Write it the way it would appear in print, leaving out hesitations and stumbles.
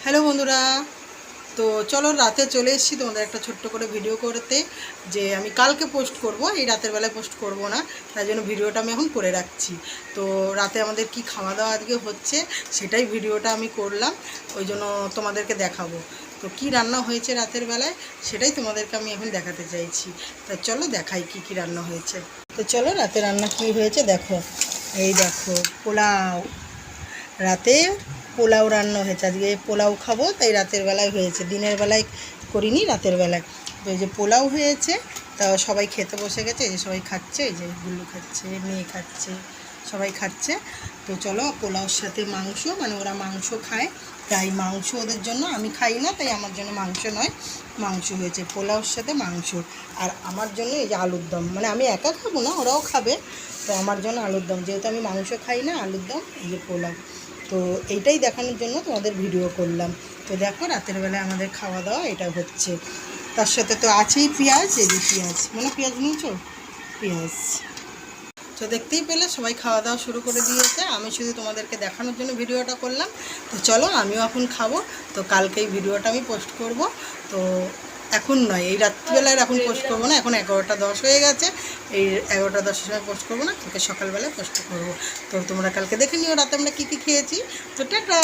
Hello বন্ধুরা, তো চলো রাতে চলে এসেছি তোমাদের একটা ছোট্ট করে ভিডিও করতে। যে আমি কালকে পোস্ট করব, এই রাতের বেলায় পোস্ট করব না, তাই জন্য ভিডিওটা আমি এখন করে রাখছি। তো রাতে আমাদের কি খাওয়া দাওয়া আজকে হচ্ছে সেটাই ভিডিওটা আমি করলাম, ওই জন্য তোমাদেরকে দেখাবো। তো কি রান্না হয়েছে রাতের বেলায় সেটাই তোমাদেরকে আমি এখন দেখাতে চাইছি। তা চলো দেখাই কি কি রান্না হয়েছে। তো চলো রাতে রান্না কি হয়েছে দেখো। এই দেখো পোলাও, রাতে পোলাও রান্না হয়েছে। আজকে পোলাও খাবো তাই রাতের বেলায় হয়েছে, দিনের বেলায় করিনি, রাতের বেলায়। তো এই যে পোলাও হয়েছে, তা সবাই খেতে বসে গেছে। এই যে সবাই খাচ্ছে, এই যে গুল্লু খাচ্ছে, মেয়ে খাচ্ছে, সবাই খাচ্ছে। তো চলো পোলাওর সাথে মাংস, মানে ওরা মাংস খায় তাই মাংস ওদের জন্য, আমি খাই না তাই আমার জন্য মাংস নয়, মাংস হয়েছে পোলাওর সাথে মাংস। আর আমার জন্য এই যে আলুর দম, মানে আমি একা খাবো না, ওরাও খাবে, তো আমার জন্য আলুর দম, যেহেতু আমি মাংস খাই না, আলুর দম, এই যে পোলাও। তো এইটাই দেখানোর জন্য তোমাদের ভিডিও করলাম। তো দেখো রাতের বেলায় আমাদের খাওয়া দাওয়া এটা হচ্ছে। তার সাথে তো আছেই পেঁয়াজ, এই যে পেঁয়াজ, মানে পেঁয়াজ নিয়েছো, পেঁয়াজ। তো দেখতেই পেলে সবাই খাওয়া দাওয়া শুরু করে দিয়েছে, আমি শুধু তোমাদেরকে দেখানোর জন্য ভিডিওটা করলাম। তো চলো আমিও এখন খাবো, তো কালকেই ভিডিওটা আমি পোস্ট করব। তো এখন নয়, এই রাত্রিবেলায় এখন পোস্ট করবো না, এখন 11টা 10 হয়ে গেছে, এই 11টা 10-এর সময় পোস্ট করবো না, কালকে সকালবেলায় পোস্ট করবো। তো তোমরা কালকে দেখে নিও রাতে আমরা কী কী খেয়েছি। তো টাটা।